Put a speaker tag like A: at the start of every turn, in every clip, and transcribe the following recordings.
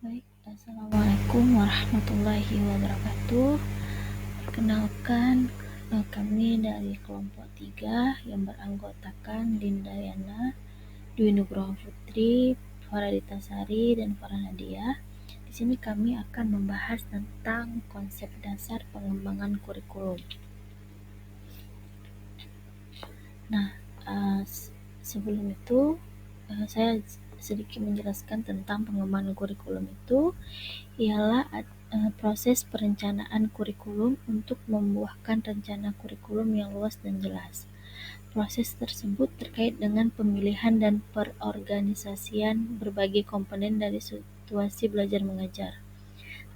A: Baik, Assalamualaikum warahmatullahi wabarakatuh. Perkenalkan, kami dari kelompok 3 yang beranggotakan Linda Yana, Dwi Nugroho Putri, Faradita Sari, dan Farhadia. Di sini kami akan membahas tentang konsep dasar pengembangan kurikulum. Nah, sebelum itu saya sedikit menjelaskan tentang pengembangan kurikulum itu ialah proses perencanaan kurikulum untuk membuahkan rencana kurikulum yang luas dan jelas. Proses tersebut terkait dengan pemilihan dan perorganisasian berbagai komponen dari situasi belajar mengajar,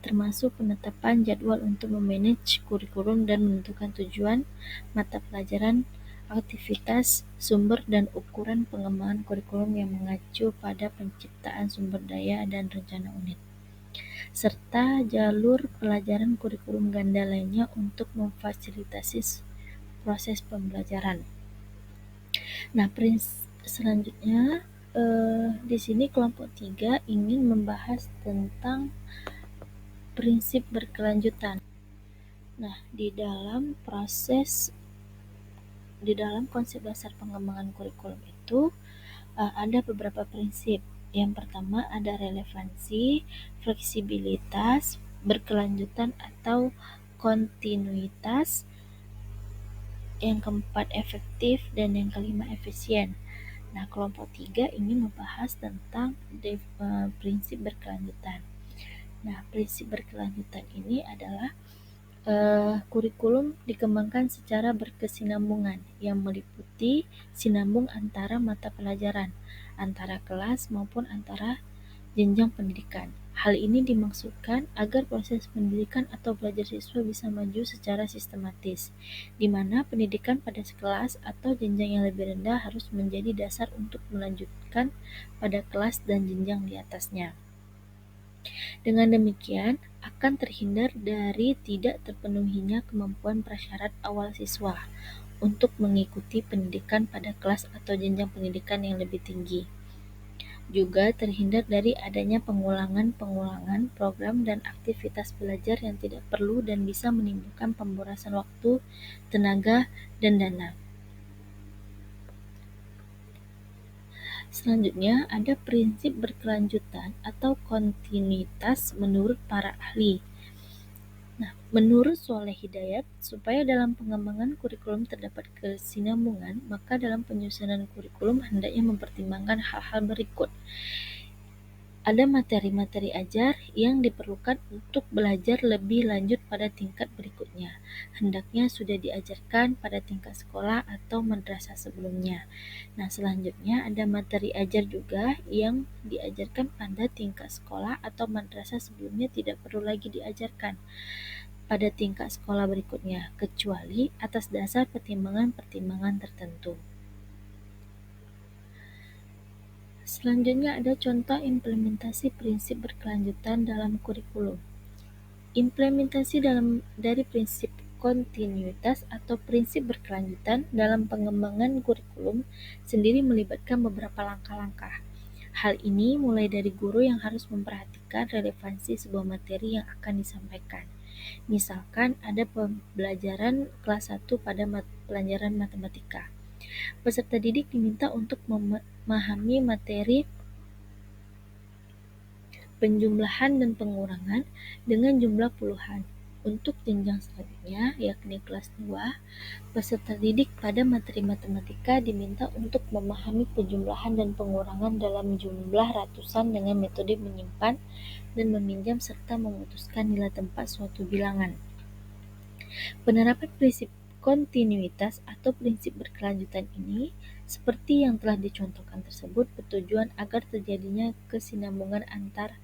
A: termasuk penetapan jadwal untuk memanage kurikulum dan menentukan tujuan, mata pelajaran, aktivitas, sumber, dan ukuran pengembangan kurikulum yang mengacu pada penciptaan sumber daya dan rencana unit, serta jalur pelajaran kurikulum ganda lainnya untuk memfasilitasi proses pembelajaran. Nah, selanjutnya di sini kelompok 3 ingin membahas tentang prinsip berkelanjutan. Nah, di dalam konsep dasar pengembangan kurikulum itu ada beberapa prinsip. Yang pertama ada relevansi, fleksibilitas, berkelanjutan atau kontinuitas. Yang keempat efektif, dan yang kelima efisien. Nah, kelompok 3 ini membahas tentang prinsip berkelanjutan. Nah, prinsip berkelanjutan ini adalah kurikulum dikembangkan secara berkesinambungan yang meliputi sinambung antara mata pelajaran, antara kelas maupun antara jenjang pendidikan. Hal ini dimaksudkan agar proses pendidikan atau belajar siswa bisa maju secara sistematis, di mana pendidikan pada kelas atau jenjang yang lebih rendah harus menjadi dasar untuk melanjutkan pada kelas dan jenjang di atasnya. Dengan demikian, akan terhindar dari tidak terpenuhinya kemampuan prasyarat awal siswa untuk mengikuti pendidikan pada kelas atau jenjang pendidikan yang lebih tinggi. Juga terhindar dari adanya pengulangan program dan aktivitas belajar yang tidak perlu dan bisa menimbulkan pemborosan waktu, tenaga, dan dana. Selanjutnya, ada prinsip berkelanjutan atau kontinuitas menurut para ahli. Nah, menurut Soleh Hidayat, supaya dalam pengembangan kurikulum terdapat kesinambungan, maka dalam penyusunan kurikulum hendaknya mempertimbangkan hal-hal berikut. Ada materi-materi ajar yang diperlukan untuk belajar lebih lanjut pada tingkat berikutnya. Hendaknya sudah diajarkan pada tingkat sekolah atau madrasah sebelumnya. Nah, selanjutnya ada materi ajar juga yang diajarkan pada tingkat sekolah atau madrasah sebelumnya tidak perlu lagi diajarkan pada tingkat sekolah berikutnya, kecuali atas dasar pertimbangan-pertimbangan tertentu. Selanjutnya ada contoh implementasi prinsip berkelanjutan dalam kurikulum. Implementasi dari prinsip kontinuitas atau prinsip berkelanjutan dalam pengembangan kurikulum sendiri melibatkan beberapa langkah-langkah. Hal ini mulai dari guru yang harus memperhatikan relevansi sebuah materi yang akan disampaikan. Misalkan ada pembelajaran kelas 1 pada pelajaran matematika. Peserta didik diminta untuk memahami materi penjumlahan dan pengurangan dengan jumlah puluhan. Untuk jenjang selanjutnya, yakni kelas 2, peserta didik pada materi matematika diminta untuk memahami penjumlahan dan pengurangan dalam jumlah ratusan dengan metode menyimpan dan meminjam serta memutuskan nilai tempat suatu bilangan. Penerapan prinsip kontinuitas atau prinsip berkelanjutan ini, seperti yang telah dicontohkan tersebut, bertujuan agar terjadinya kesinambungan antar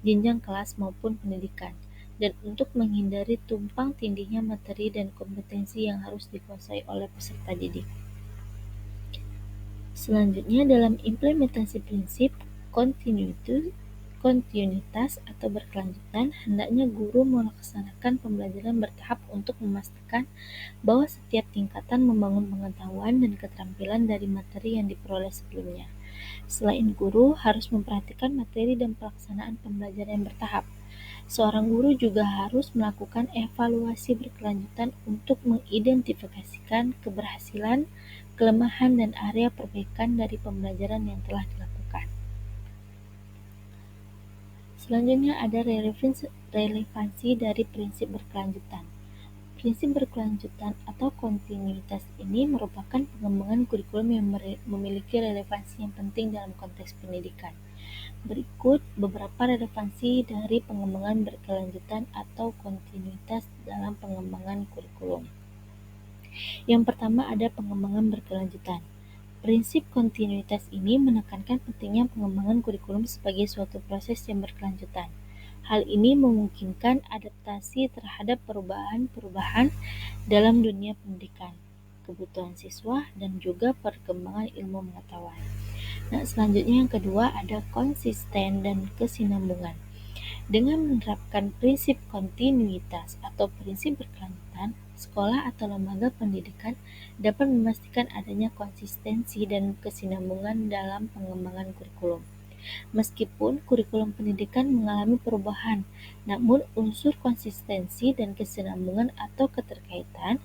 A: jenjang kelas maupun pendidikan, dan untuk menghindari tumpang tindihnya materi dan kompetensi yang harus dikuasai oleh peserta didik. Selanjutnya, dalam implementasi prinsip kontinuitas atau berkelanjutan, hendaknya guru melaksanakan pembelajaran bertahap untuk memastikan bahwa setiap tingkatan membangun pengetahuan dan keterampilan dari materi yang diperoleh sebelumnya. Selain guru harus memperhatikan materi dan pelaksanaan pembelajaran yang bertahap. Seorang guru juga harus melakukan evaluasi berkelanjutan untuk mengidentifikasikan keberhasilan, kelemahan, dan area perbaikan dari pembelajaran yang telah dilakukan. Selanjutnya ada relevansi dari prinsip berkelanjutan. Prinsip berkelanjutan atau kontinuitas ini merupakan pengembangan kurikulum yang memiliki relevansi yang penting dalam konteks pendidikan. Berikut beberapa relevansi dari pengembangan berkelanjutan atau kontinuitas dalam pengembangan kurikulum. Yang pertama ada pengembangan berkelanjutan. Prinsip kontinuitas ini menekankan pentingnya pengembangan kurikulum sebagai suatu proses yang berkelanjutan. Hal ini memungkinkan adaptasi terhadap perubahan-perubahan dalam dunia pendidikan, kebutuhan siswa, dan juga perkembangan ilmu pengetahuan. Nah, selanjutnya yang kedua ada konsisten dan kesinambungan. Dengan menerapkan prinsip kontinuitas atau prinsip berkelanjutan, sekolah atau lembaga pendidikan dapat memastikan adanya konsistensi dan kesinambungan dalam pengembangan kurikulum. Meskipun kurikulum pendidikan mengalami perubahan, namun unsur konsistensi dan kesinambungan atau keterkaitan,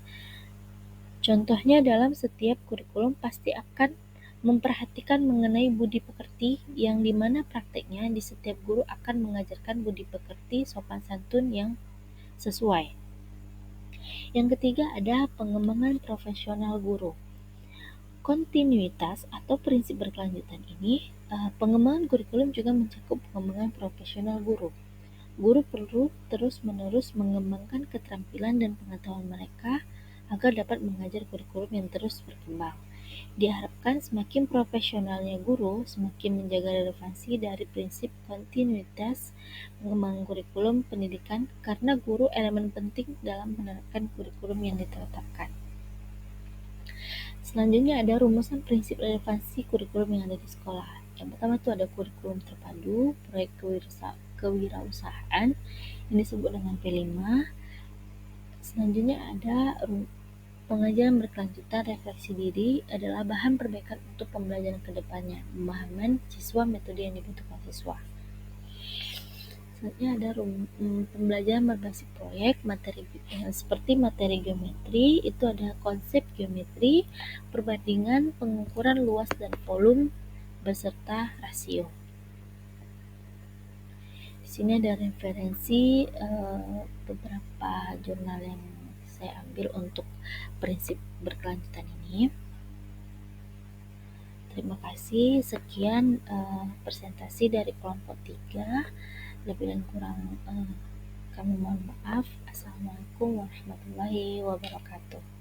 A: contohnya dalam setiap kurikulum pasti akan memperhatikan mengenai budi pekerti yang dimana prakteknya di setiap guru akan mengajarkan budi pekerti sopan santun yang sesuai. Yang ketiga ada pengembangan profesional guru. Kontinuitas atau prinsip berkelanjutan ini, pengembangan kurikulum juga mencakup pengembangan profesional guru. Guru perlu terus-menerus mengembangkan keterampilan dan pengetahuan mereka agar dapat mengajar kurikulum yang terus berkembang. Diharapkan semakin profesionalnya guru, semakin menjaga relevansi dari prinsip kontinuitas pengembangan kurikulum pendidikan karena guru elemen penting dalam menerapkan kurikulum yang ditetapkan. Selanjutnya ada rumusan prinsip relevansi kurikulum yang ada di sekolah. Yang pertama itu ada kurikulum terpadu, proyek kewirausahaan, ini disebut dengan P5. Selanjutnya ada pengajaran berkelanjutan, refleksi diri adalah bahan perbaikan untuk pembelajaran ke depannya, pemahaman siswa, metode yang dibutuhkan siswa. Selanjutnya ada pembelajaran berbasis proyek, seperti materi geometri, itu ada konsep geometri, perbandingan, pengukuran luas dan volume, beserta rasio. Di sini ada referensi beberapa jurnal yang saya ambil untuk prinsip berkelanjutan ini. Terima kasih, sekian presentasi dari kelompok 3. Lebih dan kurang kami mohon maaf. Assalamualaikum warahmatullahi wabarakatuh.